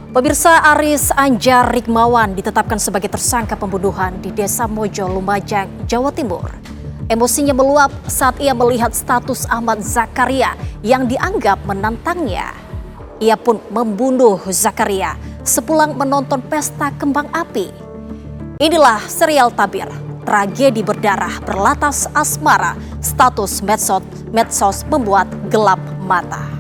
Pemirsa, Aris Anjar Rikmawan ditetapkan sebagai tersangka pembunuhan di Desa Mojo, Lumajang, Jawa Timur. Emosinya meluap saat ia melihat status Ahmad Zakaria yang dianggap menantangnya. Ia pun membunuh Zakaria sepulang menonton pesta kembang api. Inilah serial tabir, tragedi berdarah berlatas asmara, status medsos membuat gelap mata.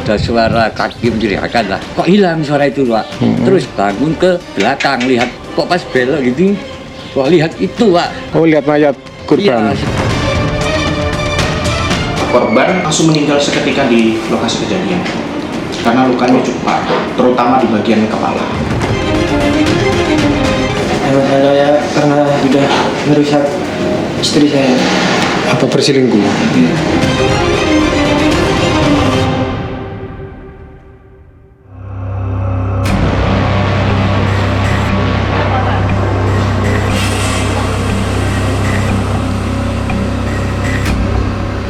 Ada suara kaki menjerihakan lah, kok hilang suara itu Pak. Terus bangun ke belakang, lihat kok pas belok gitu, kok lihat itu Pak. Oh, lihat mayat korban. Iya. Korban langsung meninggal seketika di lokasi kejadian karena lukanya cukup parah, terutama di bagian kepala. Saya karena sudah merusak istri saya. Apa berselingkuh?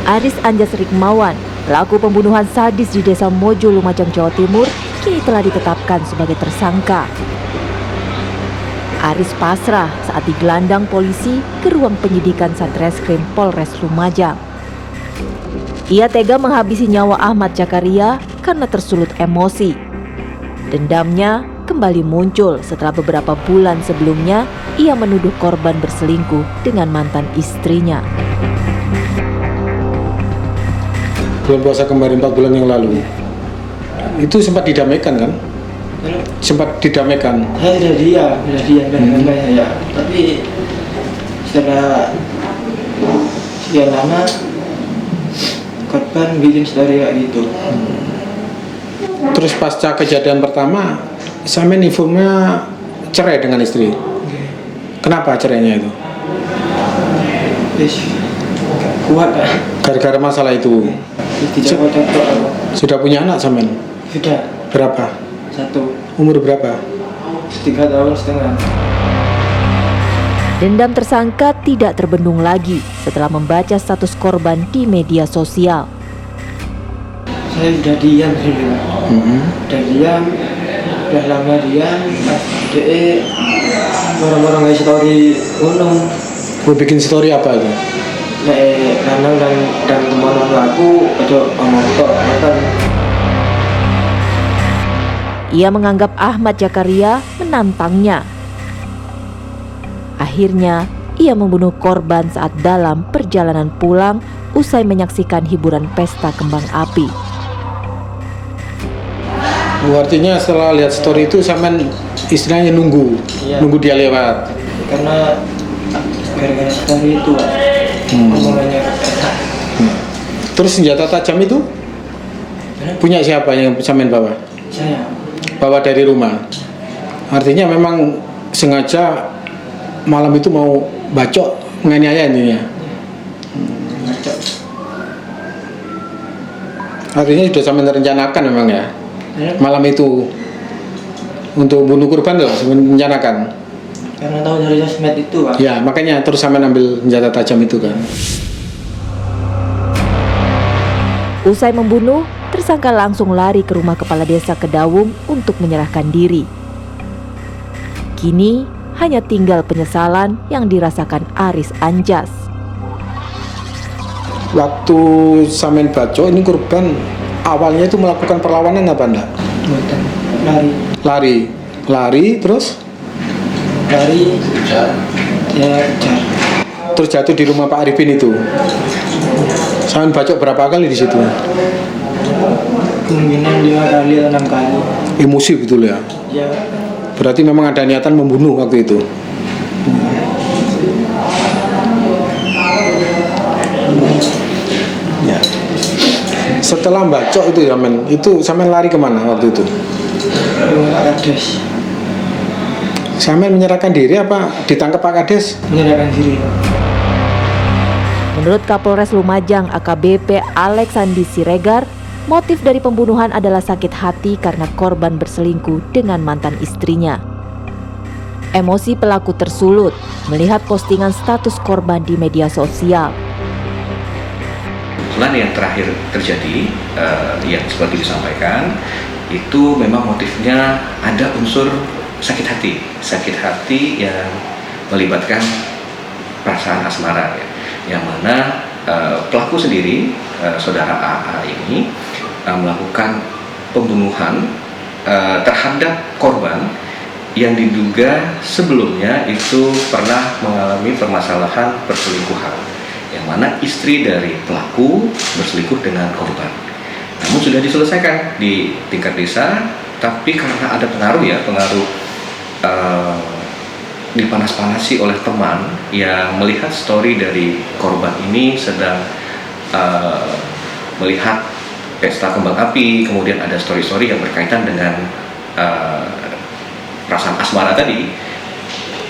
Aris Anjar Rikmawan, pelaku pembunuhan sadis di Desa Mojo, Lumajang, Jawa Timur, kini telah ditetapkan sebagai tersangka. Aris pasrah saat digelandang polisi ke ruang penyidikan Satreskrim Polres Lumajang. Ia tega menghabisi nyawa Ahmad Zakaria karena tersulut emosi. Dendamnya kembali muncul setelah beberapa bulan sebelumnya ia menuduh korban berselingkuh dengan mantan istrinya. Bulan puasa kemarin 4 bulan yang lalu itu sempat didamaikan kan? Sempat didamaikan. Saya sudah diam saya. Tapi setelah sekian lama korban bikin story kayak gitu. Terus pasca kejadian pertama, sampean informnya cerai dengan istri. Kenapa cerainya itu? Kuat kan? Gara-gara masalah itu. Sudah punya anak sampean? Sudah. Berapa? 1. Umur berapa? 3,5 tahun. Dendam tersangka tidak terbendung lagi setelah membaca status korban di media sosial. Saya sudah diam sih, Udah diam, udah lama diam. Orang-orang nggak story gunung. Gue bikin story apa itu? Lanang dan teman aku ada omong tok makan. Ia menganggap Ahmad Zakaria menantangnya. Akhirnya, ia membunuh korban saat dalam perjalanan pulang usai menyaksikan hiburan pesta kembang api. Artinya setelah lihat story itu sampean istilahnya nunggu dia lewat. Karena gara-gara story itu omongannya. Terus senjata tajam itu punya siapa yang sampean bawa? Saya. Bawa dari rumah. Artinya memang sengaja malam itu mau bacok menganiaya intinya. Bacok. Artinya sudah sampean rencanakan memang ya. Malam itu untuk bunuh korban loh, sampean rencanakan. Karena tahu dari sosmed itu, Pak. Ya, makanya terus sampean ambil senjata tajam itu kan. Usai membunuh, tersangka langsung lari ke rumah kepala desa Kedawung untuk menyerahkan diri. Kini hanya tinggal penyesalan yang dirasakan Aris Anjas. Waktu sampean baco ini korban awalnya itu melakukan perlawanan apa enggak? Lari terus? Lari, ya, Terus jatuh di rumah Pak Arifin itu. Sampean bacok berapa kali di situ? Kemungkinan 5 kali atau 6 kali. Emosi betul ya? Ya. Berarti memang ada niatan membunuh waktu itu. Ya. Setelah bacok itu ya men, itu sampean lari kemana waktu itu? Pak Kades. Sampean menyerahkan diri apa ditangkap Pak Kades? Menyerahkan diri. Menurut Kapolres Lumajang AKBP Alex Sandi Siregar, motif dari pembunuhan adalah sakit hati karena korban berselingkuh dengan mantan istrinya. Emosi pelaku tersulut melihat postingan status korban di media sosial. Kebetulan yang terakhir terjadi, yang seperti disampaikan, itu memang motifnya ada unsur sakit hati yang melibatkan perasaan asmara, ya. Yang mana pelaku sendiri, saudara AA ini, melakukan pembunuhan terhadap korban yang diduga sebelumnya itu pernah mengalami permasalahan perselingkuhan, yang mana istri dari pelaku berselingkuh dengan korban. Namun sudah diselesaikan di tingkat desa, tapi karena ada pengaruh dipanas-panasi oleh teman yang melihat story dari korban ini sedang melihat pesta kembang api, kemudian ada story-story yang berkaitan dengan perasaan asmara tadi,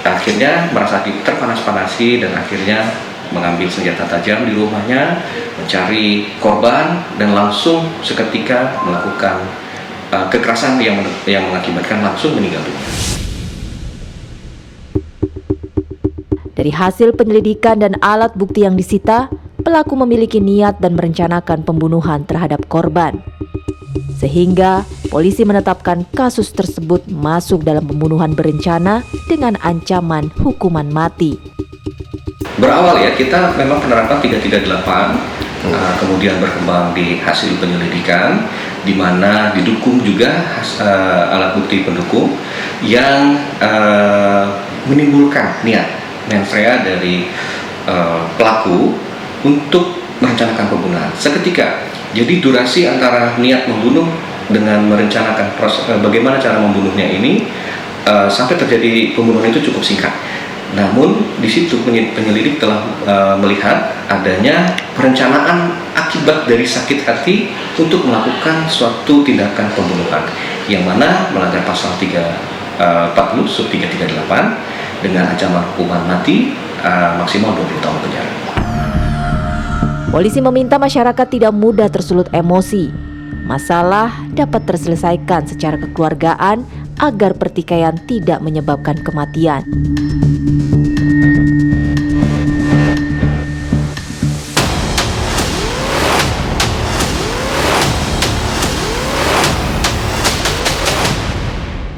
akhirnya merasa terpanas-panasi dan akhirnya mengambil senjata tajam di rumahnya, mencari korban dan langsung seketika melakukan kekerasan yang mengakibatkan langsung meninggal dunia. Dari hasil penyelidikan dan alat bukti yang disita, pelaku memiliki niat dan merencanakan pembunuhan terhadap korban. Sehingga polisi menetapkan kasus tersebut masuk dalam pembunuhan berencana dengan ancaman hukuman mati. Berawal ya, kita memang penerapan 338, kemudian berkembang di hasil penyelidikan, di mana didukung juga alat bukti pendukung yang menimbulkan niat mens rea dari pelaku untuk merencanakan pembunuhan seketika. Jadi durasi antara niat membunuh dengan merencanakan bagaimana cara membunuhnya ini sampai terjadi pembunuhan itu cukup singkat. Namun di situ penyelidik telah melihat adanya perencanaan akibat dari sakit hati untuk melakukan suatu tindakan pembunuhan yang mana melanggar pasal 340 sub 338 dengan ancaman hukuman mati maksimal 20 tahun penjara. Polisi meminta masyarakat tidak mudah tersulut emosi. Masalah dapat terselesaikan secara kekeluargaan agar pertikaian tidak menyebabkan kematian.